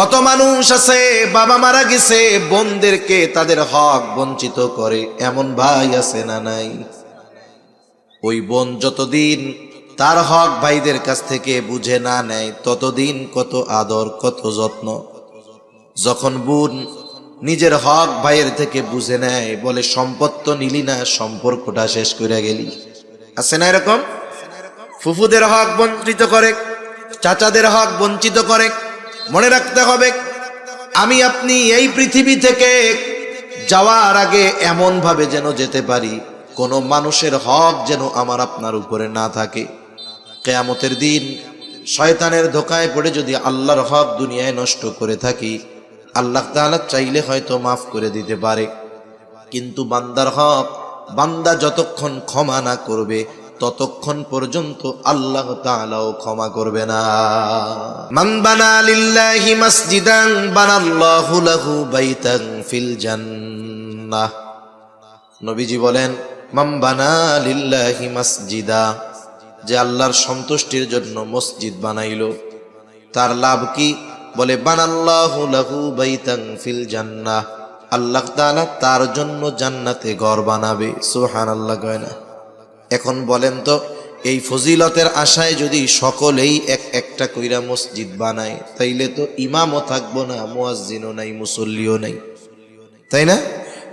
কত মানুষ আছে বাবা মারা গেছে, বোনদেরকে তাদের হক বঞ্চিত করে, এমন ভাই আছে না নাই? ওই বোন যতদিন তার হক ভাইদের কাছ থেকে বুঝে না নেয়, ততদিন কত আদর কত যত্ন। যখন বোন নিজের হক ভাইয়ের থেকে বুঝে নেয়, বলে সম্পদ তো নিলি না, সম্পর্কটা শেষ করে গেলি। আছে না এরকম? ফুফুদের হক বঞ্চিত করে, চাচাদের হক বঞ্চিত করে। মনে রাখতে হবে, আমি আপনি এই পৃথিবী থেকে যাওয়ার আগে এমন ভাবে যেন যেতে পারি, কোনো মানুষের হক যেন আমার আপনার উপরে না থাকে। কিয়ামতের দিন শয়তানের ধোকায় পড়ে যদি আল্লাহর হক দুনিয়ায় নষ্ট করে থাকি, আল্লাহ তাআলা চাইলে হয়তো মাফ করে দিতে পারে, কিন্তু বান্দার হক বান্দা যতক্ষণ ক্ষমা না করবে, ততক্ষণ পর্যন্ত আল্লাহ তাআলাও ক্ষমা করবে না। মান বানা লিল্লাহি মাসজিদান বানাল্লাহু লাহু বাইতান ফিল জান্নাহ। নবীজি বলেন, মান বানা লিল্লাহি মাসজিদা, যে আল্লাহর সন্তুষ্টির জন্য মসজিদ বানাইলো, তার লাভ কি? বলে বানাল্লাহু লাহু বাইতান ফিল জান্নাহ, আল্লাহ তাআলা তার জন্য জান্নাতে ঘর বানাবে। সুবহানাল্লাহ কয় না? এখন বলেন তো, এই ফজিলতের আশায় যদি সকলেই একটা কইরা মসজিদ বানায়, তাইলে তো ইমামও থাকবো না, মুয়াজ্জিনও নাই, মুসল্লিও নাই, তাই না?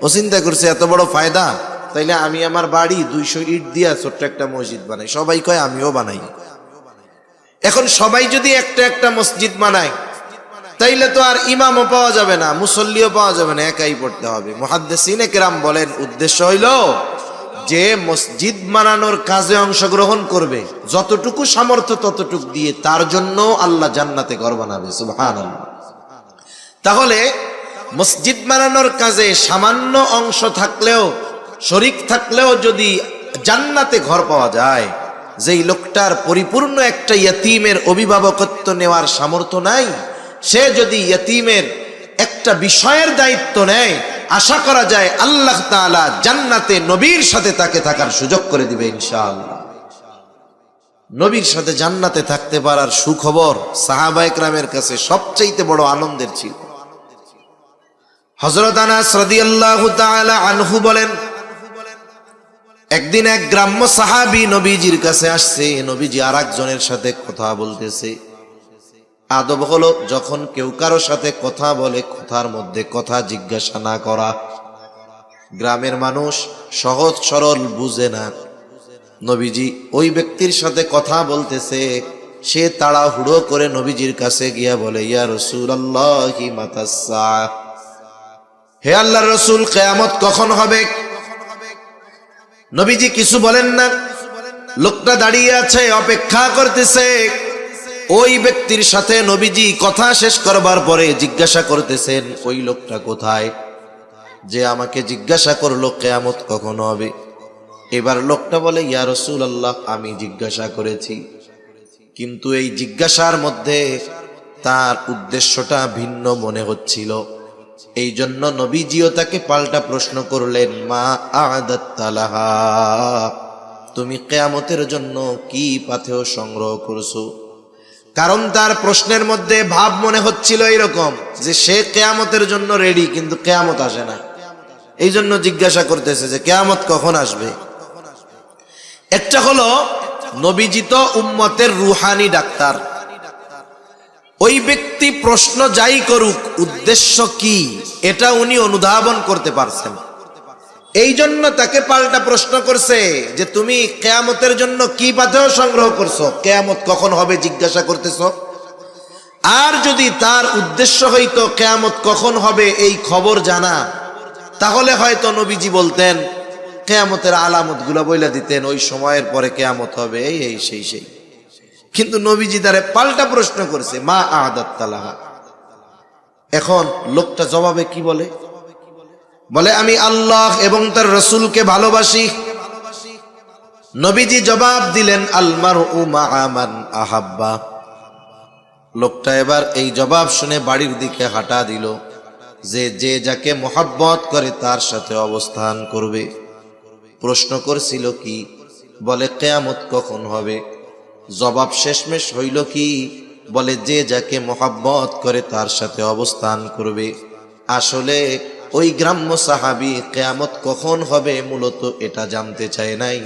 ও চিন্তা করছে এত বড় ফায়দা, তাইলে আমি আমার বাড়ি 200 ইট দিয়া ছোট্ট একটা মসজিদ বানাই। সবাই কয় আমিও বানাই। এখন সবাই যদি একটা মসজিদ বানায়, তাইলে তো আর ইমামও পাওয়া যাবে না, মুসল্লিও পাওয়া যাবে না, একাই পড়তে হবে। মুহাদ্দিসিনে কেরাম বলেন, উদ্দেশ্য হইল যে মসজিদ বানানোর কাজে অংশগ্রহণ করবে, যতটুকু সামর্থ্য ততটুকু দিয়ে তার জন্য আল্লাহ জান্নাতে ঘর বানাবে। সুবহানাল্লাহ। তাহলে মসজিদ বানানোর কাজে সামান্য অংশ থাকলেও, শরীক থাকলেও যদি জান্নাতে ঘর পাওয়া যায়, যেই লোকটার পরিপূর্ণ একটা ইয়তীমের অভিভাবকত্ব নেওয়ার সামর্থ্য নাই, সে যদি ইয়তীমের একটা বিষয়ের দায়িত্ব নেয়, আশা করা যায় আল্লাহ তাআলা জান্নাতে নবীর সাথে তাকে থাকার সুযোগ করে দিবে ইনশাআল্লাহ। নবীর সাথে জান্নাতে থাকতে পারার সুখবর সাহাবায়ে কেরামের কাছে সবচেয়ে বড় আনন্দের ছিল। হযরত আনাস রাদিয়াল্লাহু তাআলা আনহু বলেন, একদিন এক গ্রাম্য সাহাবী নবীজির কাছে আসছে। নবীজি আরেকজনের সাথে কথা বলতেছে। আদব হলো, যখন কেউ কারো সাথে কথা বলে, কথার মধ্যে কথা জিজ্ঞাসা না করা। গ্রামের মানুষ সহজ সরল বুঝে না। নবীজি ওই ব্যক্তির সাথে কথা বলতেছে, সে তাড়াহুড়ো করে নবীজির কাছে গিয়া বলে, ইয়া রাসূলুল্লাহি মাতাস সাআহ, হে আল্লাহর রাসূল, কিয়ামত কখন হবে? নবীজি কিছু বলেন না। লোকটা দাঁড়িয়ে আছে, অপেক্ষা করতেছে। ওই ব্যক্তির সাথে নবীজি কথা শেষ করবার পরে জিজ্ঞাসা করতেছেন, ওই লোকটা কোথায় যে আমাকে জিজ্ঞাসা করলো কিয়ামত কখন হবে? এবার লোকটা বলে, ইয়া রাসূলুল্লাহ, আমি জিজ্ঞাসা করেছি, কিন্তু এই জিজ্ঞাসার মধ্যে তার উদ্দেশ্যটা ভিন্ন মনে হচ্ছিল। এই জন্য নবীজিও তাকে পাল্টা প্রশ্ন করলেন, মা আ'দাত্তা লাহা, তুমি কিয়ামতের জন্য কি পাথেয় সংগ্রহ করছো? কারণ তার প্রশ্নের মধ্যে ভাব মনে হচ্ছিল এরকম যে সে কিয়ামতের জন্য রেডি, কিন্তু কিয়ামত আসে না। এই জন্য জিজ্ঞাসা করতেছে যে কিয়ামত কখন আসবে। একটা হলো, নবীজি তো উম্মতের রুহানি ডাক্তার। ওই ব্যক্তি প্রশ্ন যাই করুক, উদ্দেশ্য কি এটা উনি অনুধাবন করতে পারছেন। এই জন্য তাকে পাল্টা প্রশ্ন করছে যে তুমি কিয়ামতের জন্য কি পাথেয় সংগ্রহ করছো, কিয়ামত কখন হবে জিজ্ঞাসা করতেছ। আর যদি তার উদ্দেশ্য হইতো কিয়ামত কখন হবে এই খবর জানা, তাহলে হয়তো নবীজি বলতেন, কিয়ামতের আলামত গুলা বইলা দিতেন, ওই সময়ের পরে কিয়ামত হবে, এই সেই। কিন্তু নবীজি তারে পাল্টা প্রশ্ন করছে, মা আ'দাত্তা লাহা। এখন লোকটা জবাবে কি বলে? বলে, আমি আল্লাহ এবং তার রাসূলকে ভালোবাসি। নবীজি জবাব দিলেন, আল মারউ মা'a মান আহাব্বা। লোকটা এবার এই জবাব শুনে বাড়ির দিকে হাঁটা দিল, যে যাকে মোহাব্বত করে তার সাথে অবস্থান করবে। প্রশ্ন করছিল কি? বলে কিয়ামত কখন হবে। জবাব শেষমেশ হইল কি? বলে যে যাকে মোহাব্বত করে তার সাথে অবস্থান করবে। আসলে ওই গ্রাম্য সাহাবী কিয়ামত কখন হবে মূলত এটা জানতে চায় নাই।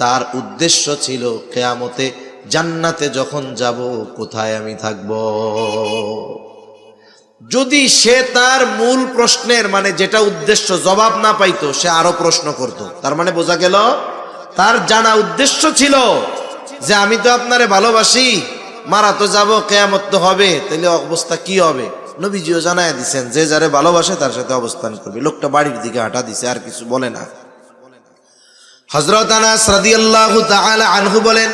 তার উদ্দেশ্য ছিল কিয়ামতে জান্নাতে যখন যাব কোথায় আমি থাকব। যদি সে তার মূল প্রশ্নের মানে যেটা উদ্দেশ্য জবাব না পাইতো, সে আরো প্রশ্ন করত। তার মানে বোঝা গেল তার জানা উদ্দেশ্য ছিল যে আমি তো আপনারে ভালোবাসি, মারা তো যাব, কিয়ামত তো হবে, তাহলে অবস্থা কি হবে। নবীজিও জানায় দিচ্ছেন যে যারে ভালোবাসে তার সাথে অবস্থান করবে। লোকটা বাড়ির দিকে হাঁটা দিছে, আর কিছু বলে না। হযরত আনাস রাদিয়াল্লাহু তাআলা আনহু বলেন,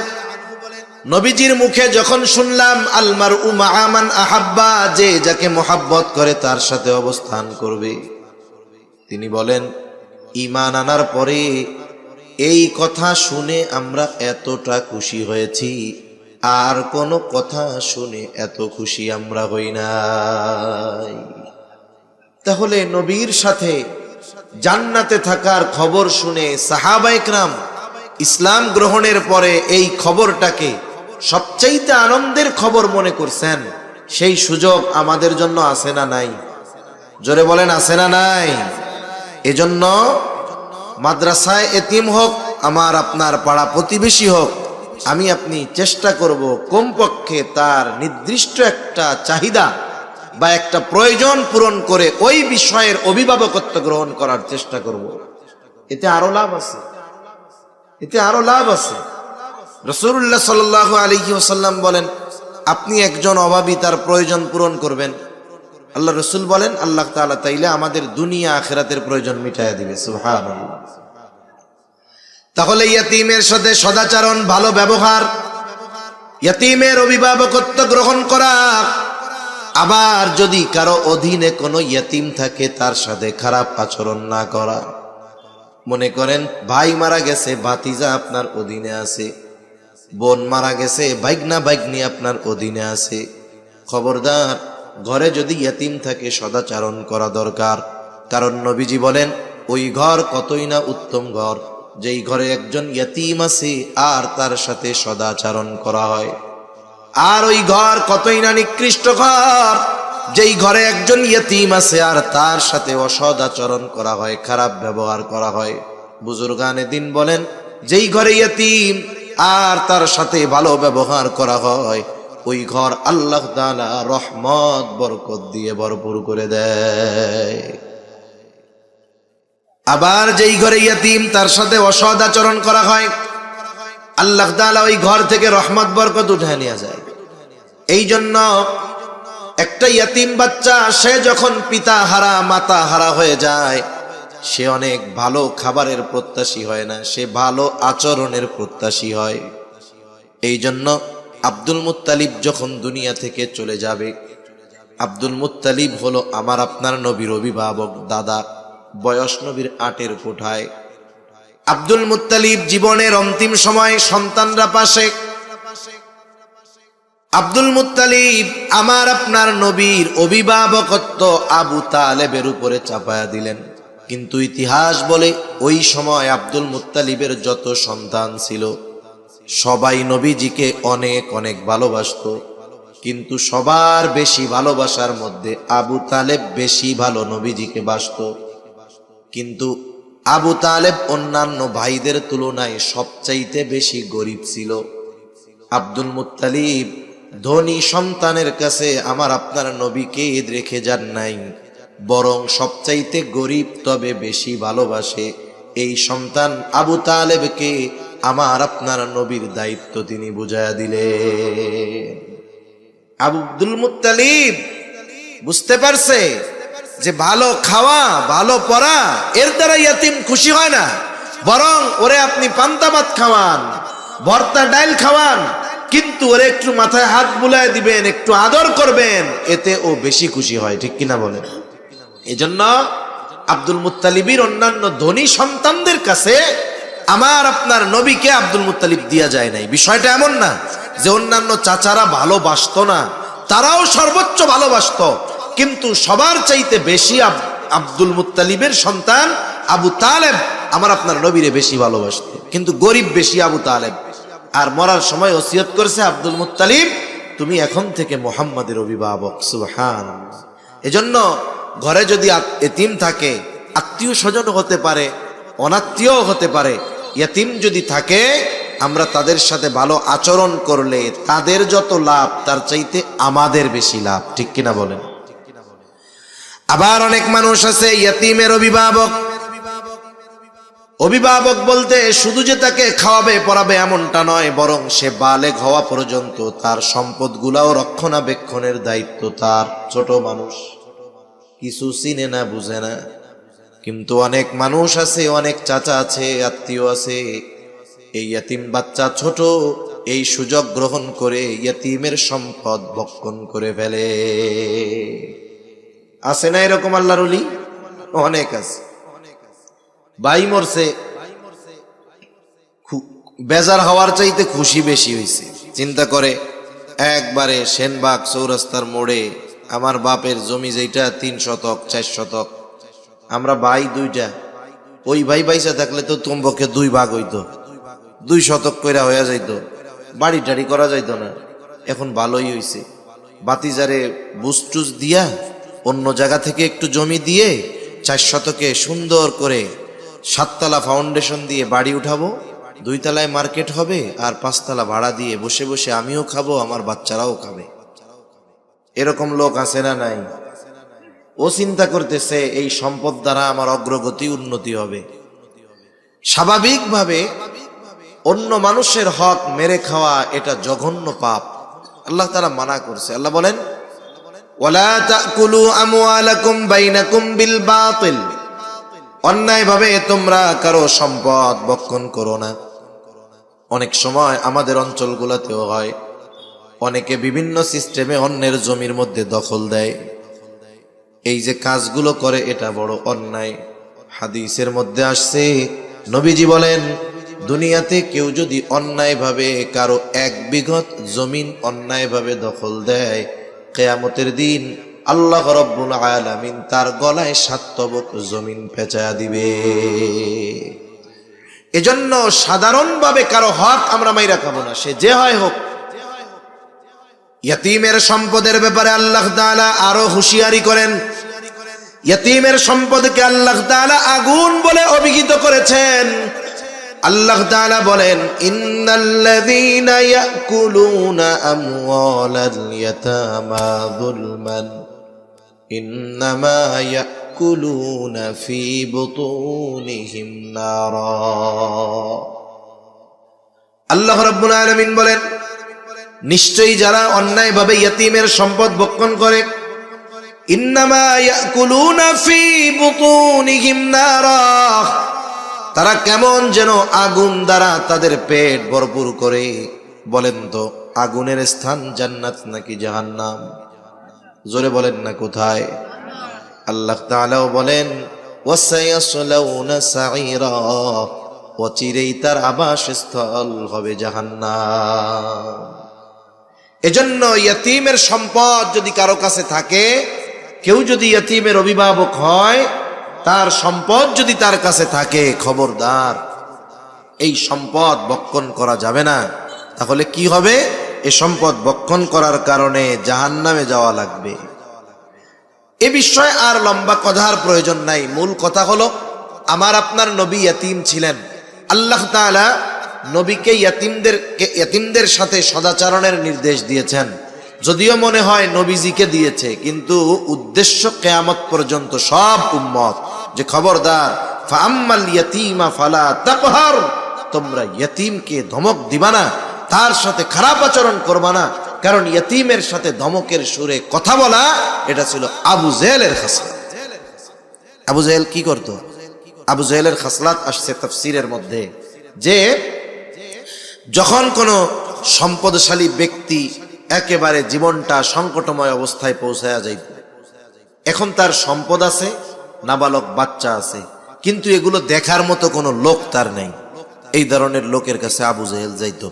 নবীজির মুখে যখন শুনলাম আল মারউ মাআ মান আহাব্বা, যে যাকে মোহাব্বত করে তার সাথে অবস্থান করবে, তিনি বলেন ঈমান আনার পরে এই কথা শুনে আমরা এতটা খুশি হয়েছি, আর কোনো কথা শুনে এত খুশি আমরা হই নাই। তাহলে নবীর সাথে জান্নাতে থাকার খবর শুনে সাহাবায়ে কেরাম ইসলাম গ্রহণের পরে এই খবরটাকে সবচাইতে আনন্দের খবর মনে করছেন। সেই সুযোগ আমাদের জন্য আছে না নাই? জোরে বলেন, আছে না নাই? এজন্য মাদ্রাসায় এতিম হোক, আমার আপনার পাড়া প্রতিবেশী হোক, আমি আপনি চেষ্টা করব কমপক্ষে তার নির্দিষ্ট একটা চাহিদা বা একটা প্রয়োজন পূরণ করে ওই বিষয়ের অভিভাবকত্ব গ্রহণ করার চেষ্টা করব। এতে আরো লাভ আছে, এতে আরো লাভ আছে। রাসূলুল্লাহ সাল্লাল্লাহু আলাইহি ওয়াসাল্লাম বলেন, আপনি একজন অভাবী, তার প্রয়োজন পূরণ করবেন। আল্লাহ রসুল বলেন আল্লাহ তাআলা তাইলে আমাদের দুনিয়া আখিরাতের প্রয়োজন মিটাইয়া দিবে। সুবহানাল্লাহ। তাহলে ইয়তীমের সাথে সদাচরণ, ভালো ব্যবহার, ইয়তীমের অভিভাবকত্ব গ্রহণ করা। আবার যদি কারো অধীনে কোনো ইয়তীম থাকে তার সাথে খারাপ আচরণ না করা। মনে করেন ভাই মারা গেছে, ভাতিজা আপনার অধীনে আছে, বোন মারা গেছে, ভাইগনা ভাইগনি আপনার অধীনে আছে। খবরদার, ঘরে যদি ইয়তীম থাকে সদাচরণ করা দরকার। কারণ নবীজি বলেন ওই ঘর কতই না উত্তম ঘর যেই ঘরে একজন ইয়তীম আছে আর তার সাথে সদাচরণ করা হয়। আর ওই ঘর কতই না নিকৃষ্ট ঘর যেই ঘরে একজন ইয়তীম আছে আর তার সাথে অসদাচরণ করা হয়, খারাপ ব্যবহার করা হয়। বুজুর্গানে দিন বলেন যেই ঘরে ইয়তীম আর তার সাথে ভালো ব্যবহার করা হয়, ওই ঘর আল্লাহ তাআলা রহমত বরকত দিয়ে ভরপুর করে দেয়। আবার যেই ঘরে ইয়তীম তার সাথে অসৎ আচরণ করা হয়, আল্লাহ তাআলা ওই ঘর থেকে রহমত বরকত উঠায় নিয়ে যায়। এই জন্য একটা ইয়তীম বাচ্চা সে যখন পিতা হারা মাতা হারা হয়ে যায়, সে অনেক ভালো খাবারের প্রত্যাশী হয় না, সে ভালো আচরণের প্রত্যাশী হয়। এই জন্য আব্দুল মুত্তালিব যখন দুনিয়া থেকে চলে যাবে, আব্দুল মুত্তালিব হলো আমার আপনার নবীর অভিভাবক, দাদা, বয়স নবীর 8-এর কোঠায়। আব্দুল মুত্তালিব জীবনের অন্তিম সময় সন্তানরা পাশে, আব্দুল মুত্তালিব আমার আপনার নবীর অভিভাবকত্ব আবু তালেবের উপরে চাপায়া দিলেন। কিন্তু ইতিহাস বলে ওই সময় আব্দুল মুত্তালিবের যত সন্তান ছিল সবাই নবীজিকে অনেক অনেক ভালোবাসত, কিন্তু সবার বেশি ভালোবাসার মধ্যে আবু তালেব বেশি ভালো নবীজিকে বাসত। কিন্তু আবু তালেব অন্যান্য ভাইদের তুলনায় সবচাইতে বেশি গরিব ছিল। আব্দুল মুত্তালিব ধনী সন্তানের কাছে আমার আপনার নবীকে রেখে যান নাই, বরং সবচাইতে গরিব তবে বেশি ভালোবাসে এই সন্তান আবু তালেবকে আমার আপনার নবীর দায়িত্ব তিনি বুঝায়া দিলেন। আব্দুল মুত্তালিব বুঝতে পারছে যে ভালো খাওয়া ভালো পড়া এর দ্বারা ইয়তীম খুশি হয় না, বরং ওরে আপনি পান্তা ভাত খাওয়ান, ভর্তা ডাইল খাওয়ান, কিন্তু ওরে একটু মাথায় হাত বুলায় দিবেন, একটু আদর করবেন, এতে ও বেশি খুশি হয়। ঠিক কিনা বলেন? এজন্য আব্দুল মুত্তালিবের অন্যান্য ধনী সন্তানদের কাছে আমার আপনার নবীকে আব্দুল মুত্তালিব দিয়া যায় নাই। বিষয়টা এমন না যে অন্যান্য চাচারা ভালোবাসতো না, তারাও সর্বোচ্চ ভালোবাসতো, কিন্তু সবার চাইতে বেশি আব্দুল মুত্তালিবের সন্তান আবু তালেব আমার আপনার নবীরে বেশি ভালোবাসতো, কিন্তু গরিব বেশি আবু তালেব। আর মরার সময় ওসিয়ত করছে আব্দুল মুত্তালিব তুমি এখন থেকে মুহাম্মাদের অভিভাবক। সুবহানাল্লাহ। এজন্য ঘরে যদি এতিম থাকে, আত্মীয় স্বজন হতে পারে, অনাত্মীয় হতে পারে, ইতিম যদি থাকে আমরা তাদের সাথে ভালো আচরণ করলে তাদের যত লাভ তার চাইতে আমাদের বেশি লাভ। ঠিক কিনা বলেন? আবার অনেক মানুষ আছে ইতিমের অভিভাবক। অভিভাবক বলতে শুধু যে তাকে খাওয়াবে পড়াবে এমনটা নয়, বরং সে বালেগ হওয়া পর্যন্ত তার সম্পদগুলাও রক্ষণাবেক্ষণের দায়িত্ব তার। ছোট মানুষ, কিছু চিনে না, বুঝে না, কিন্তু অনেক মানুষ আছে, অনেক চাচা আছে, আত্মীয় আছে, এই ইতিম বাচ্চা ছোট, এই সুযোগ গ্রহণ করে ইতিমের সম্পদ ভক্ষণ করে ফেলে। আছে না এরকম আল্লাহর ওলি? অনেক আছে। ভাই মরছে, বেজার হওয়ার চাইতে খুশি বেশি হয়েছে। চিন্তা করে একবারে সেনবাগ চৌরাস্তার মোড়ে আমার বাপের জমি যেটা 3 শতক 4 শতক, আমরা ভাই 2টা, ওই ভাই বাইসা থাকলে তো তোমাকে 2 ভাগ হইতো, 2 শতক কইরা হয়ে যাইতো, বাড়ি টাড়ি করা যাইতো না। এখন ভালোই হইছে, বাতিজারে বুস্টুস দিয়া অন্য জায়গা থেকে একটু জমি দিয়ে 4 শতকে সুন্দর করে 7 তলা ফাউন্ডেশন দিয়ে বাড়ি উঠাবো, 2 তলায় মার্কেট হবে, আর 5 তলা ভাড়া দিয়ে বসে বসে আমিও খাবো, আমার বাচ্চারাও খাবে। এরকম লোক আছে না নাই? ও চিন্তা করতেছে এই সম্পদ দ্বারা আমার অগ্রগতি, উন্নতি হবে। স্বাভাবিকভাবে অন্য মানুষের হক মেরে খাওয়া এটা জঘন্য পাপ, আল্লাহ তাআলা মানা করছে। আল্লাহ বলেন, ওয়ালা তাকুলু আমওয়ালাকুম বাইনাকুম বিল বাতিল, অন্যায়ভাবে তোমরা কারো সম্পদ ভক্ষণ করো না। অনেক সময় আমাদের অঞ্চলগুলোতেও হয়, অনেকে বিভিন্ন সিস্টেমে অন্যের জমির মধ্যে দখল দেয়। এই যে কাজগুলো করে এটা বড় অন্যায়। হাদিসের মধ্যে আসছে, নবীজি বলেন, দুনিয়াতে কেউ যদি অন্যায়ভাবে কারো 1 বিঘত জমিন অন্যায়ভাবে দখল দেয়, কিয়ামতের দিন আল্লাহ রাব্বুল আলামিন তার গলায় 7 তবক জমিন পেঁচায়া দিবে। এজন্য সাধারণভাবে কারো হক আমরা মাইরা খাবো না, সে যে হয় হোক। ইতিমের সম্পদের ব্যাপারে আল্লাহ তাআলা আরো হুঁশিয়ারি করেন। ইতিমের সম্পদকে আল্লাহ তাআলা আগুন বলে অভিহিত করেছেন। আল্লাহ তাআলা বলেন, ইন্নাল্লাযীনা ইয়াকুলুনা আমওয়ালাল ইয়াতামা যুলমান ইন্নামা ইয়াকুলুনা ফি বুতুনিহিম নারা। আল্লাহ রাব্বুল আলামিন বলেন, নিশ্চয়ই যারা অন্যায়ভাবে ইতিমের সম্পদ ভক্ষণ করে, ইন্নামা ইয়াকুলুনা ফি বুতুনিহিম নারা, তারা কেমন যেন আগুন দ্বারা তাদের পেট ভরপুর করে। বলেন তো, আগুনের স্থান জান্নাত নাকি জাহান্নাম? জোরে বলেন না, কোথায়? আল্লাহ তাআলাও বলেন, ওয়াসায়াসলাউনা সাঈরা, অচিরেই তার আবাসস্থল হবে জাহান্নাম। এজন্য ইতিমের সম্পদ যদি কারো কাছে থাকে, কেউ যদি ইতিমের অভিভাবক হয়, তার সম্পদ যদি তার কাছে থাকে, খবরদার এই সম্পদ ভক্ষণ করা যাবে না। তাহলে কি হবে? এই সম্পদ ভক্ষণ করার কারণে জাহান্নামে যাওয়া লাগবে। এ বিষয়ে আর লম্বা কথার প্রয়োজন নাই। মূল কথা হলো, আমার আপনার নবী ইতিম ছিলেন। আল্লাহ তাআলা নবীকে ইতিমদের সাথে সদাচরণের নির্দেশ দিয়েছেন। যদিও মনে হয় নবীজিকে দিয়েছে, কিন্তু উদ্দেশ্য কিয়ামত পর্যন্ত সব উম্মত, যে খবরদার, ফাআম্মাল ইয়াতীমা ফালা তাকহার, তোমরা ইতিমকে ধমক দিবা না, তার সাথে খারাপ আচরণ করবা না। কারণ ইতিমের সাথে ধমকের সুরে কথা বলা, এটা ছিল আবু জেহেলের খাসলাত। আবু জেহেল কি করত? আবু জেহেলের খাসলাত আসছে তাফসীরের মধ্যে, যে যখন কোনো সম্পদশালী ব্যক্তি একেবারে জীবনটা সংকটময় অবস্থায় পৌঁছায়া যাইত, এখন তার সম্পদ আছে, নাবালক বাচ্চা আছে, কিন্তু এগুলো দেখার মতো কোনো লোক তার নেই। এই ধরনের লোকের কাছে আবু জেহেল যাইতো,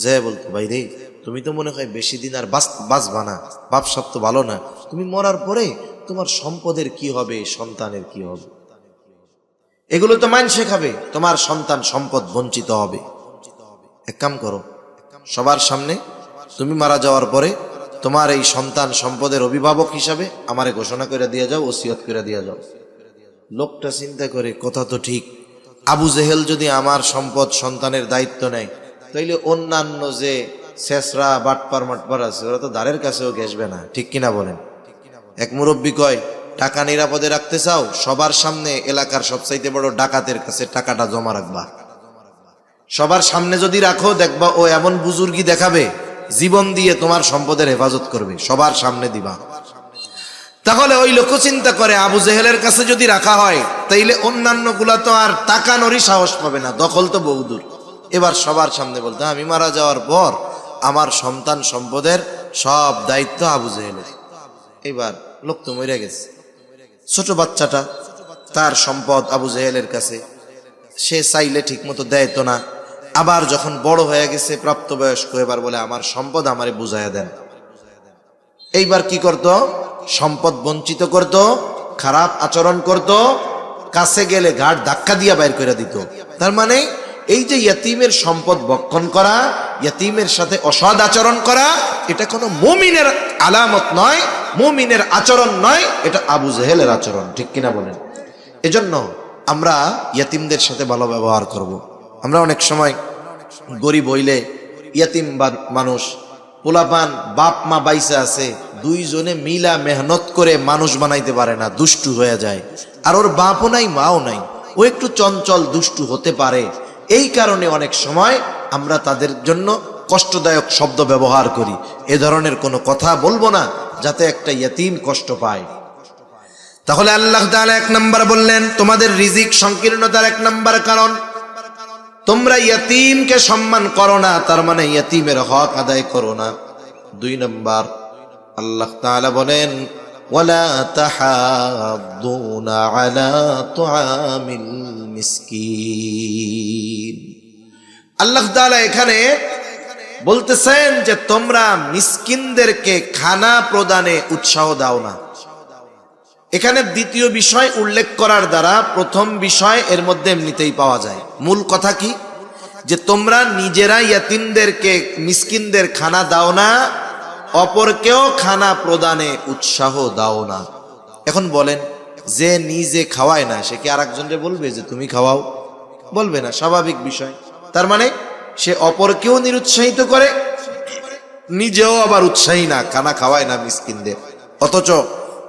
যে বলতো, ভাই রে, তুমি তো মনে হয় বেশি দিন আর বাঁচবা না, বাপ সব তো ভালো না, তুমি মরার পরে তোমার সম্পদের কি হবে, সন্তানের কি হবে, এগুলো তো মানুষে খাবে, তোমার সন্তান সম্পদ বঞ্চিত হবে। এক কাম করো, সবার সামনে তুমি মারা যাওয়ার পরে তোমার এই সন্তান সম্পদের অভিভাবক হিসাবে আমারে ঘোষণা করে দিয়ে যাও, ওসিয়ত করে দিয়ে যাও। লোকটা চিন্তা করে, কথা তো ঠিক, আবু জেহেল যদি আমার সম্পদ সন্তানের দায়িত্ব নেয়, তাইলে অন্যান্য যে শেষরা বাটপার মাটপার আছে ওরা তো দ্বারের কাছেও ঘেসবে না, ঠিক কিনা বলেন? এক মুরব্বী কয়, টাকা নিরাপদে রাখতে চাও, সবার সামনে এলাকার সবচাইতে বড় ডাকাতের কাছে টাকাটা জমা রাখবা। সবার সামনে যদি রাখো, দেখবা ও এমন বুজুর্গি দেখাবে, জীবন দিয়ে তোমার সম্পদের হেফাজত করবে, সবার সামনে দিবা। তাহলে ওই লোক চিন্তা করে, আবু জেহেলের কাছে যদি রাখা হয় তাইলে অন্যান্য গুলা তো আর তাকানোরই সাহস পাবে না, দখল তো বহুদূর। এবার সবার সামনে বলতে, আমি মারা যাওয়ার পর আমার সন্তান সম্পদের সব দায়িত্ব আবু জেহেলের। এবার লোক তো মরে গেছে, ছোট বাচ্চাটা, তার সম্পদ আবু জেহেলের কাছে, সে চাইলে ঠিক মতো দেয় তো না। আবার যখন বড় হয়ে গেছে, প্রাপ্তবয়স্ক, এবার বলে আমার সম্পদ আমারে বুঝাইয়া দেন। এইবার কি করত? সম্পদ বঞ্চিত করত, খারাপ আচরণ করত, কাছে গেলে ঘাট ধাক্কা দিয়া বাইর করে দিত। তার মানে এই যে ইয়তিমের সম্পদ ভক্ষণ করা, ইয়তিমের সাথে অসৎ আচরণ করা, এটা কোনো মুমিনের আলামত নয়, মুমিনের আচরণ নয়, এটা আবু জেহেলের আচরণ, ঠিক কিনা বলেন? এজন্য আমরা ইয়তিমদের সাথে ভালো ব্যবহার করব। আমরা অনেক সময় গরিব হইলে ইয়তিম মানুষ, পোলাপান বাপ মা বাইসা আছে, দুইজনে মিলা মেহনত করে মানুষ বানাইতে পারে না, দুষ্টু হয়ে যায়। আর ওর বাপও নাই মাও নাই, ও একটু চঞ্চল দুষ্টু হতে পারে। এই কারণে অনেক সময় আমরা তাদের জন্য কষ্টদায়ক শব্দ ব্যবহার করি। এ ধরনের কোনো কথা বলবো না যাতে একটা ইয়তিম কষ্ট পায়। তাহলে আল্লাহ তাআলা এক নাম্বার বললেন, তোমাদের রিজিক সংকীর্ণতার এক নাম্বার কারণ তোমরা ইয়তিমকে সম্মান করো না, তার মানে ইয়তিমের হক আদায় করো না। 2 নাম্বার আল্লাহ তাআলা বলেন, ওয়ালা তাহাদ্দুনা আলা তুআমিল মিসকিন। আল্লাহ তাআলা এখানে বলতেছেন যে তোমরা মিসকিনদেরকে খানা প্রদানে উৎসাহ দাও না। এখানে দ্বিতীয় বিষয় উল্লেখ করার দ্বারা প্রথম বিষয় এর মধ্যে এমনিতেই পাওয়া যায়। মূল কথা কি? যে তোমরা নিজেরা ইয়তিমদেরকে, মিসকিনদের খানা দাও না, অপরকেও খানা প্রদানে উৎসাহ দাও না। এখন বলেন, যে নিজে খাওয়ায় না সে কি আরেকজনকে বলবে যে তুমি খাওয়াও? বলবে না, স্বাভাবিক বিষয়। তার মানে সে অপরকেও নিরুৎসাহিত করে, নিজেও আবার উৎসাহী না, খানা খাওয়ায় না মিসকিনদের। অথচ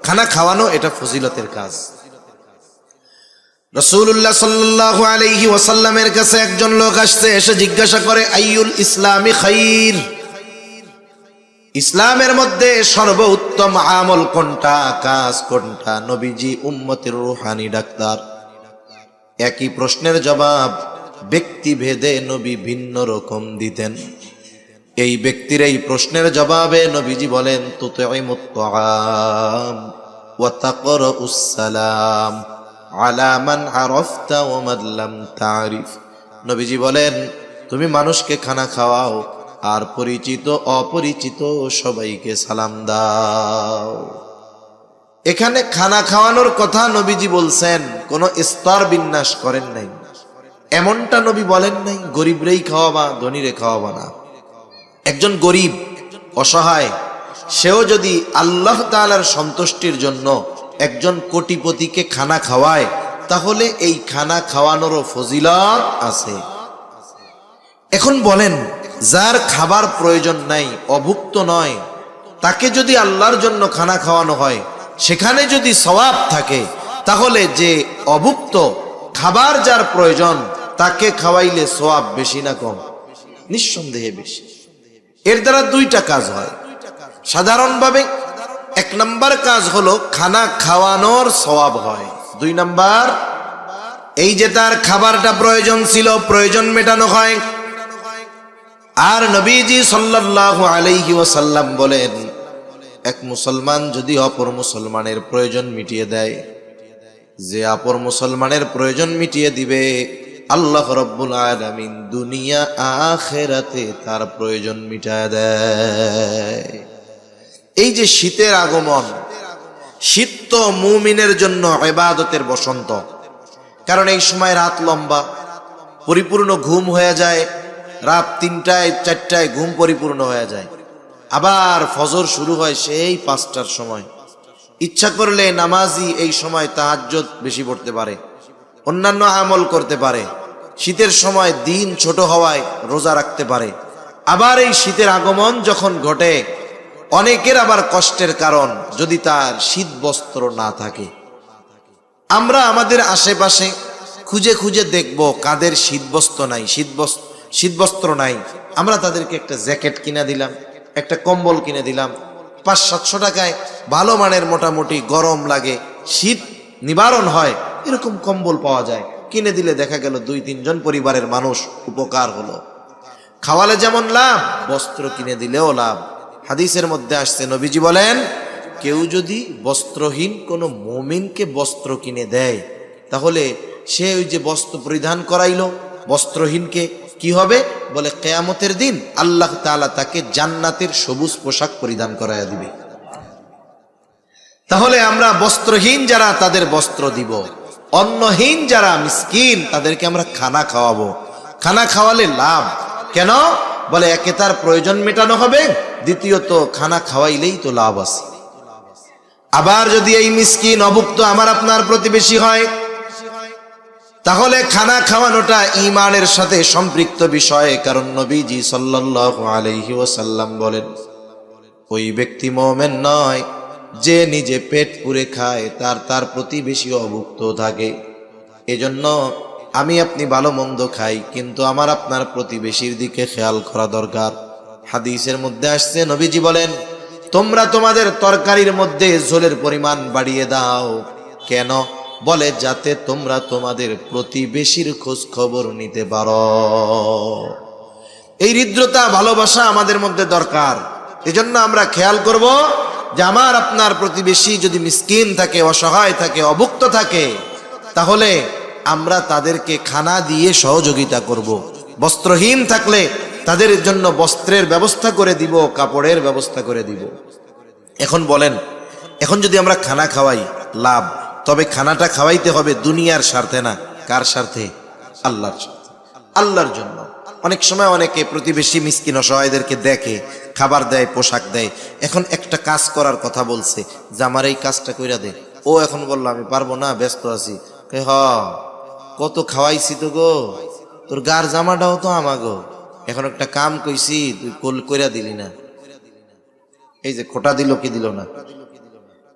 খানা খাওয়ানো এটা ফজিলতের কাজ। রাসূলুল্লাহ সাল্লাল্লাহু আলাইহি ওয়াসাল্লামের কাছে একজন লোক আসছে, এসে জিজ্ঞাসা করে, আইয়ুল ইসলামি খাইর, ইসলামের মধ্যে সর্বোত্তম আমল কোনটা, কাজ কোনটা? নবীজি উম্মতের রূহানি ডাক্তার। একই প্রশ্নের জবাব ব্যক্তি ভেদে নবী ভিন্ন রকম দিতেন। এই ব্যক্তির এই প্রশ্নের জবাবে নবীজি বলেন, তুতঈমুত তাআম ওয়া তাকরাউস সালাম আলা মান আরাফতা ওয়া মান লাম তারিফ। নবীজি বলেন, তুমি মানুষকে খানা খাওয়াও আর পরিচিত অপরিচিত সবাইকে সালাম দাও। এখানে খানা খাওয়ানোর কথা নবীজি বলছেন, কোনো স্তর বিন্যাস করেন নাই, এমনটা নবী বলেন নাই গরিবরেই খাওয়াবা ধনীরে খাওয়াবা না। একজন গরিব অসহায় সেও যদি আল্লাহ তাআলার সন্তুষ্টির জন্য একজন কোটিপতিকে খানা খাওয়ায়, তাহলে এই খানা খাওয়ানোরও ফজিলত আছে। এখন বলেন, যার খাবার প্রয়োজন নাই, অভুক্ত নয়, তাকে যদি আল্লাহর জন্য খানা খাওয়ানো হয়, সেখানে যদি সওয়াব থাকে, তাহলে যে অভুক্ত, খাবার যার প্রয়োজন, তাকে খাওয়াইলে সওয়াব বেশি না কম? নিঃসন্দেহে বেশি। এর দ্বারা 2টা কাজ হয় সাধারণভাবে। 1 নাম্বার কাজ হলো খানা খাওয়ানোর সওয়াব হয়। 2 নাম্বার, এই যে তার খাবারটা প্রয়োজন ছিল, প্রয়োজন মেটানো হয়। আর নবীজি সাল্লাল্লাহু আলাইহি ওয়াসাল্লাম বলেন, এক মুসলমান যদি অপর মুসলমানের প্রয়োজন মিটিয়ে দেয়, যে অপর মুসলমানের প্রয়োজন মিটিয়ে দিবে, আল্লাহ রাব্বুল আলামিন দুনিয়া আখিরাতে তার প্রয়োজন মিটায় দেয়। এই যে শীতের আগমন, শীত তো মুমিনের জন্য ইবাদতের বসন্ত। কারণ এই সময় রাত লম্বা, পরিপূর্ণ ঘুম হয়ে যায়, রাত 3টায় 4টায় ঘুম পরিপূর্ণ হয়ে যায়। আবার ফজর শুরু হয় সেই 5টার সময়। ইচ্ছা করলে নামাজি এই সময় তাহাজ্জুদ বেশি পড়তে পারে, অন্যান্য আমল করতে পারে। শীতের সময় দিন ছোট হওয়ায় রোজা রাখতে পারে। আবার এই শীতের আগমন যখন ঘটে, অনেকের আবার কষ্টের কারণ যদি তার শীত বস্ত্র না থাকে। আমরা আমাদের আশেপাশে খুঁজে খুঁজে দেখব কাদের শীত বস্ত্র নাই। আমরা তাদেরকে একটা জ্যাকেট কিনে দিলাম, একটা কম্বল কিনে দিলাম, 500-700 টাকায় ভালো মানের, মোটামুটি গরম লাগে, শীত নিবারণ হয় এরকম কম্বল পাওয়া যায়। কিনে দিলে দেখা গেল 2-3 জন পরিবারের মানুষ উপকার হলো। খাওয়ালে যেমন লাভ, বস্ত্র কিনে দিলেও লাভ। হাদিসের মধ্যে আসছে, নবীজি বলেন, কেউ যদি বস্ত্রহীন কোনো মুমিনকে বস্ত্র কিনে দেয়, তাহলে সে ওই যে বস্ত্র পরিধান করাইলো বস্ত্রহীনকে, কি হবে বলে, কিয়ামতের দিন আল্লাহ তাআলা তাকে জান্নাতের সবুজ পোশাক পরিধান করাইয়া দিবে। তাহলে আমরা বস্ত্রহীন যারা তাদের বস্ত্র দিব, অন্নহীন যারা মিসকিন তাদেরকে আমরা খানা খাওয়াবো। খানা খাওয়ালে লাভ। কেন বলে, একে তার প্রয়োজন মেটানো হবে, দ্বিতীয়ত খানা খাওয়াইলেই তো লাভ আছে। আবার যদি এই মিসকিন অভুক্ত আমার আপনার প্রতিবেশী হয়, তাহলে খানা খাওয়ানোটা ঈমানের সাথে সম্পৃক্ত বিষয়। কারণ নবীজি সাল্লাল্লাহু আলাইহি ওয়াসাল্লাম বলেন, ওই ব্যক্তি মুমিন নয় যে নিজে পেট পুরে খায়, তার প্রতিবেশী অভুক্ত থাকে। এজন্য আমি আপনি ভালো মন্দ খাই, কিন্তু আমার আপনার প্রতিবেশীর দিকে খেয়াল করা দরকার। হাদিসের মধ্যে আসছে, নবীজি বলেন, তোমরা তোমাদের তরকারির মধ্যে ঝোলের পরিমাণ বাড়িয়ে দাও। কেন বলে, যাতে তোমরা তোমাদের প্রতিবেশীর খোঁজ খবর নিতে পারো। এই হৃদ্রতা, ভালোবাসা আমাদের মধ্যে দরকার। এজন্য আমরা খেয়াল করব যে আমার আপনার প্রতিবেশী যদি মিসকিন থাকে, অসহায় থাকে, অভুক্ত থাকে, তাহলে আমরা তাদেরকে খানা দিয়ে সহযোগিতা করব। বস্ত্রহীন থাকলে তাদের জন্য বস্ত্রের ব্যবস্থা করে দিব, কাপড়ের ব্যবস্থা করে দিব। এখন বলেন, এখন যদি আমরা খানা খাওয়াই লাভ, তবে খানাটা খাওয়াইতে হবে দুনিয়ার স্বার্থে না। কার স্বার্থে? আল্লাহর স্বার্থে, আল্লাহর জন্য। অনেক সময় অনেকে প্রতিবেশী মিসকিন অসহায়দেরকে দেখে, খাবার দেয়, পোশাক দেয়। এখন একটা কাজ করার কথা বলছে যে আমার এই কাজটা কইরা দে। ও এখন বললো আমি পারবো না, ব্যস্ত আছি। কত খাওয়াইছি তো গো, তোর গার জামাটাও তো আমাগো, এখন একটা কাম কইছি তুই কইরা দিলি না। এই যে খোটা দিল কি দিল না,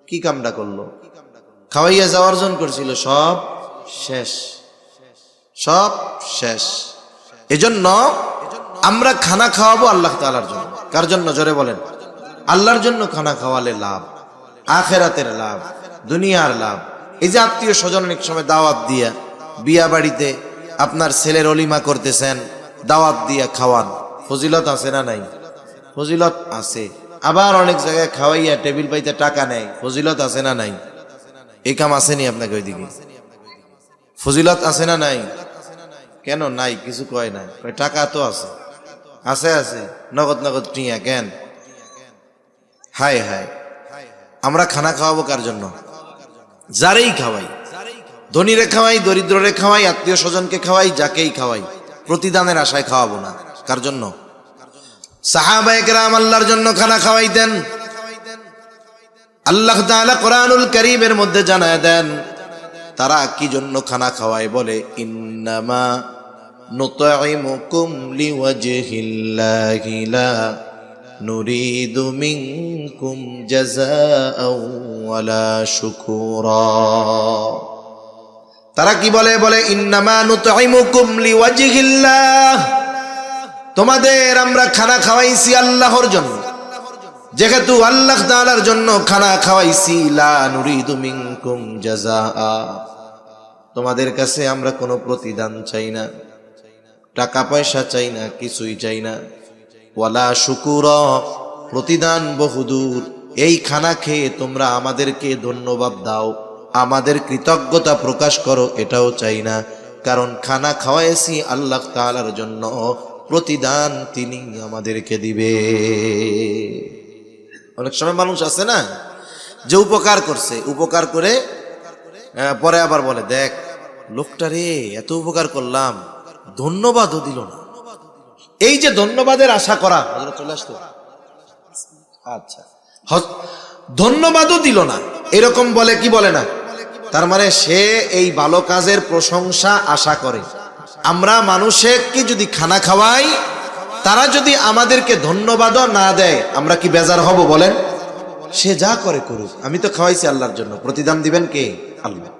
কি কামটা করলো? খাওয়াইয়া যাওয়ার অর্জন করছিল, সব শেষ, সব শেষ। এজন্য আমরা খানা খাওয়াবো আল্লাহ তাআলার জন্য। কার জন্য? জোরে বলেন। আল্লাহর জন্য খানা খাওয়ালে লাভ, আখিরাতের লাভ, দুনিয়ার লাভ। এই যে আত্মীয় স্বজন অনেক সময় দাওয়াত দিয়া, বিয়া বাড়িতে আপনার ছেলের অলিমা করতেছেন, দাওয়াত দিয়া খাওয়ান, ফজিলত আছে না নাই? ফজিলত আছে। আবার অনেক জায়গায় খাওয়াইয়া টেবিল পাইতে টাকা নেয়, ফজিলত আছে না নাই? এই কাম আসেনি আপনাকে ওইদিকে? ফজিলত আছে না নাই? কেন নাই? কিছু কয় না, টাকা তো আছে, আছে আছে, নগদ নগদ টিয়া কেন? হায় হায়। আমরা খানা খাওয়াবো কার জন্য? যারেই খাওয়াই, ধনীরে খাওয়াই, দরিদ্ররে খাওয়াই, আত্মীয় স্বজনকে খাওয়াই, যাকেই খাওয়াই, প্রতিদানের আশায় খাওয়াবো না। কার জন্য? সাহাবায়ে কেরাম আল্লাহর জন্য খানা খাওয়াইতেন। আল্লাহ তাআলা কোরআনুল কারীমের মধ্যে জানায় দেন তারা কি জন্য খানা খাওয়ায়। বলে, ইন্নামা নুতঈমুকুম লিওয়াজহিল্লাহি লা নুরিদু মিনকুম জাযাআও ওয়ালা শুকুরা। তারা কি বলে? বলে, ইন্নামা নুতঈমুকুম লিওয়াজহিল্লাহ, তোমাদের আমরা খানা খাওয়াইছি আল্লাহর জন্য। যেহেতু আল্লাহ তাআলার জন্য খানা খাওয়াইছি, লা নুরিদু মিনকুম জাযাআ, তোমাদের কাছে আমরা কোনো প্রতিদান চাই না, টাকা পয়সা চাই না, কিছুই চাই না। ওয়ালা শুকুরা, প্রতিদান বহুদূর। এই খানা খেয়ে তোমরা আমাদেরকে ধন্যবাদ দাও, আমাদের কৃতজ্ঞতা প্রকাশ করো, এটাও চাই না। কারণ খানা খাওয়াইছি আল্লাহ তাআলার জন্য, প্রতিদান তিনি আমাদেরকে দিবে। অনেক সময় মানুষ আছে না যে উপকার করছে, উপকার করে পরে আবার বলে, দেখ লোকটা রে, এত উপকার করলাম, ধন্যবাদও দিল না। এই যে ধন্যবাদের আশা করা, চলে আসতো আচ্ছা, ধন্যবাদও দিল না, এরকম বলে কি বলে না? তার মানে সে এই ভালো কাজের প্রশংসা আশা করে। আমরা মানুষকে যদি খানা খাওয়াই, তারা যদি আমাদেরকে ধন্যবাদও না দেয়, আমরা কি বেজার হব বলেন? সে যা করে করুক, আমি তো খাওয়াইছি আল্লাহর জন্য, প্রতিদান দিবেন কে? আল্লাহ।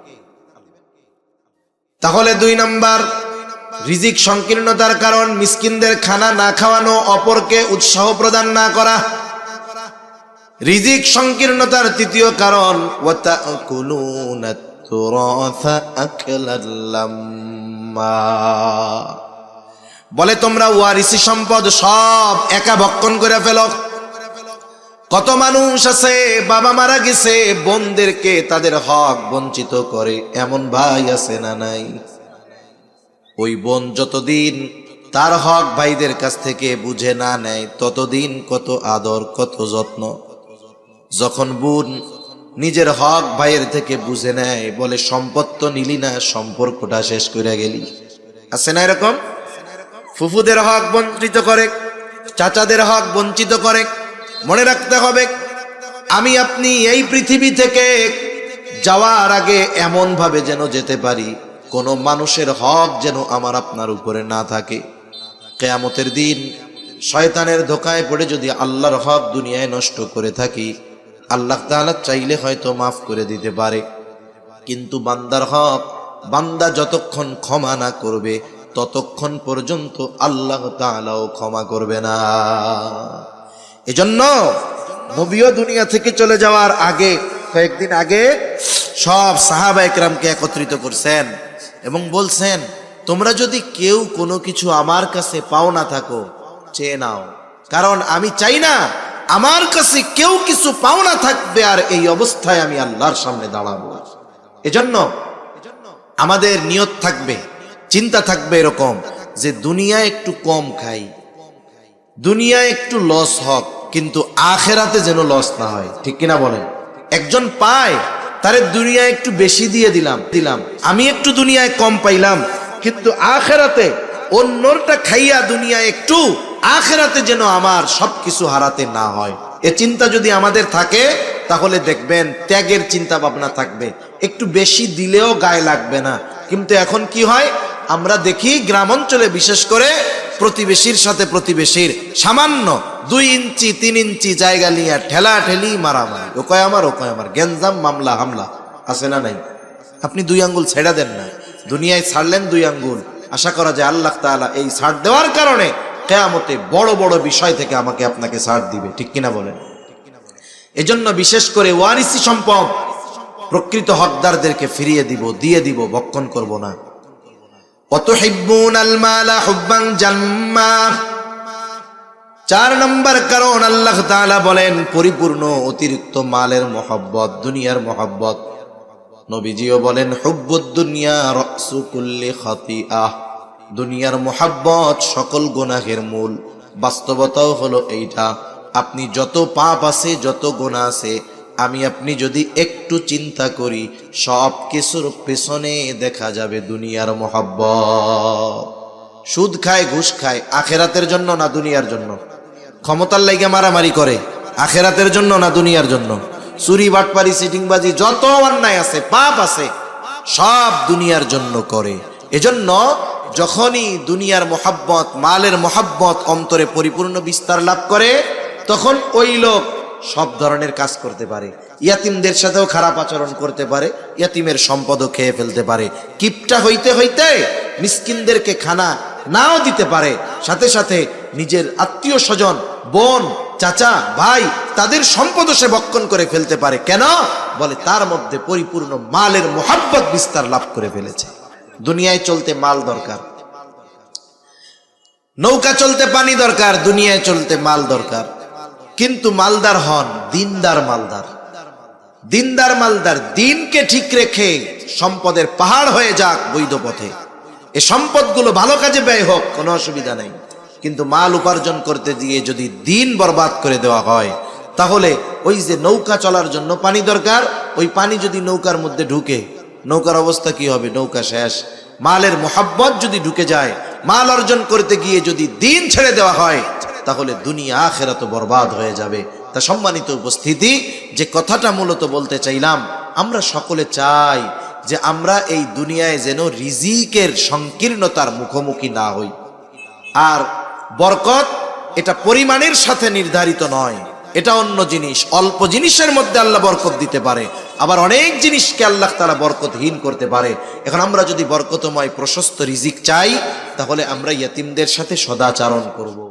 তাহলে 2 নাম্বার, রিজিক সংকীর্ণতার কারণ মিসকিনদের খানা না খাওয়ানো, অপরকে উৎসাহ প্রদান না করা। রিজিক সংকীর্ণতার 3য় কারণ ওয়াতাকুলুনাত তুরাসা আকলাল লাম্মা, বলে তোমরা ওয়ারিসি সম্পদ সব একা ভক্ষণ করে ফেলো। কত মানুষ আছে বাবা মারা গেছে, বোনদেরকে তাদের হক বঞ্চিত করে, এমন ভাই আছে না নাই? ওই বোন যতদিন তার হক ভাইদের কাছ থেকে বুঝে না নেয়, ততদিন কত আদর কত যত্ন। যখন বোন নিজের হক ভাইয়ের থেকে বুঝে নেয়, বলে সম্পদ তো নিলি না, সম্পর্কটা শেষ করে গেলি। আছে না এরকম? ফুফুদের হক বঞ্চিত করে, চাচাদের হক বঞ্চিত করে। মনে রাখতে হবে, আমি আপনি এই পৃথিবী থেকে যাওয়ার আগে এমন ভাবে যেন যেতে পারি, কোনো মানুষের হক যেন আমার আপনার উপরে না থাকে। কিয়ামতের দিন শয়তানের ধোকায় পড়ে যদি আল্লাহর হক দুনিয়ায় নষ্ট করে থাকি, আল্লাহ তাআলা চাইলে হয়তো মাফ করে দিতে পারে, কিন্তু বান্দার হক বান্দা যতক্ষণ ক্ষমা না করবে, ততক্ষণ পর্যন্ত আল্লাহ তাআলাও ক্ষমা করবে না। এজন্য নবীও দুনিয়া থেকে চলে যাওয়ার আগে, কয়েকদিন আগে সব সাহাবা একরামকে একত্রিত করছেন এবং বলছেন, তোমরা যদি কেউ কোনো কিছু আমার কাছে পাও না থাকো, চেয়ে নাও, কারণ আমি চাই না আমার কাছে কেউ কিছু পাও না থাকবে আর এই অবস্থায় আমি আল্লাহর সামনে দাঁড়াবো। এজন্য আমাদের নিয়ত থাকবে, চিন্তা থাকবে এরকম যে দুনিয়ায় একটু কম খাই, দুনিয়ায় একটু লস হোক, কিন্তু আখেরাতে যেন লস না হয়। ঠিক কিনা বলেন? একজন পায়, তারে দুনিয়ায় একটু বেশি দিয়ে দিলাম, আমি একটু দুনিয়ায় কম পাইলাম, কিন্তু আখেরাতে অন্যটা খাইয়া দুনিয়ায় একটু, আখেরাতে যেন আমার সবকিছু হারাতে না হয়। এ চিন্তা যদি আমাদের থাকে, তাহলে দেখবেন ত্যাগের চিন্তা ভাবনা থাকবে, একটু বেশি দিলেও গায়ে লাগবে না। কিন্তু এখন কি হয়, আমরা দেখি গ্রাম অঞ্চলে বিশেষ করে প্রতিবেশীর সাথে প্রতিবেশীর সামান্য 2 ইঞ্চি 3 ইঞ্চি জায়গা নিয়ে ঠেলা ঠেলি, মারামারি, ও কয় আমার, ও কয় আমার, গেঞ্জাম, মামলা হামলা, আছে না নাই? আপনি 2 আঙ্গুল ছেড়া দেন না, দুনিয়ায় ছাড়লেন 2 আঙ্গুল, আশা করা যায় আল্লাহ তাআলা এই ছাড় দেওয়ার কারণে কিয়ামতে বড় বড় বিষয় থেকে আমাকে আপনাকে ছাড় দিবে। ঠিক কিনা বলেন? এজন্য বিশেষ করে ওয়ারিসি সম্পদ প্রকৃত হকদারদেরকে ফিরিয়ে দিব, দিয়ে দিব, ভক্ষণ করব না। ওয়াতুহিব্বুনাল মালা হুব্বান জাম্মা, 4 নম্বর কারণ আল্লাহ তাআলা বলেন পরিপূর্ণ অতিরিক্ত মালের মহব্বত, দুনিয়ার মহব্বত। নবীজিও বলেন হুব্বুদ দুনিয়া রাসু কুল্লি খাতিআহ, দুনিয়ার মহব্বত সকল গুনাহের মূল। বাস্তবতাও হলো এইটা, আপনি যত পাপ আছে, যত গুনাহ আছে, আমি আপনি যদি একটু চিন্তা করি, সব কিছুর পেছনে দেখা যাবে দুনিয়ার মহব্বত। সুদ খায়, ঘুষ খায়, আখেরাতের জন্য না দুনিয়ার জন্য? ক্ষমতার লাইগা মারামারি করে, আখেরাতের জন্য না দুনিয়ার জন্য? চুরি বাটপারি সিটিংবাজি যত অন্যায় আছে, পাপ আছে, সব দুনিয়ার জন্য করে। এজন্য যখনই দুনিয়ার মহব্বত, মালের মহব্বত অন্তরে পরিপূর্ণ বিস্তার লাভ করে, তখন ওই লোক সব ধরনের কাজ করতে পারে, ইয়াতিমদের সাথেও খারাপ আচরণ করতে পারে, ইয়াতিমের সম্পদও খেয়ে ফেলতে পারে, কিপটা হইতে হইতে মিসকিনদেরকে খানা নাও দিতে পারে, সাথে সাথে নিজের আত্মীয় স্বজন, বোন, চাচা, ভাই, তাদের সম্পদও সে ভক্ষণ করে ফেলতে পারে। কেন? বলে তার মধ্যে পরিপূর্ণ মালের মহব্বত বিস্তার লাভ করে ফেলেছে। দুনিয়ায় চলতে মাল দরকার, নৌকা চলতে পানি দরকার, দুনিয়ায় চলতে মাল দরকার। কিন্তু মালদার হন দিনদার মালদার, দিনদার মালদার, দিনকে ঠিক রেখে সম্পদের পাহাড় হয়ে যাক বৈধ পথে, এই সম্পদগুলো ভালো কাজে ব্যয় হোক, কোনো অসুবিধা নেই। কিন্তু মাল উপার্জন করতে গিয়ে যদি দিন বরবাদ করে দেওয়া হয়, তাহলে ওই যে নৌকা চলার জন্য পানি দরকার, ওই পানি যদি নৌকার মধ্যে ঢুকে, নৌকার অবস্থা কি হবে? নৌকা শেষ। মালের মোহাব্বত যদি ঢুকে যায়, মাল অর্জন করতে গিয়ে যদি দিন ছেড়ে দেওয়া হয়, তাহলে দুনিয়া আখিরাত বরবাদ হয়ে যাবে। তা সম্মানিত উপস্থিতি, যে কথাটা মূলত বলতে চাইলাম, আমরা সকলে চাই যে আমরা এই দুনিয়ায় যেন রিজিকের সংকীর্ণতার মুখোমুখি না হই। আর বরকত এটা পরিমাণের সাথে নির্ধারিত নয়, এটা অন্য জিনিস। অল্প জিনিসের মধ্যে আল্লাহ বরকত দিতে পারে, আবার অনেক জিনিসকে আল্লাহ তাআলা বরকতহীন করতে পারে। এখন আমরা যদি বরকতময় প্রশস্ত রিজিক চাই, তাহলে আমরা ইয়েতিমদের সাথে সদাচরণ করব।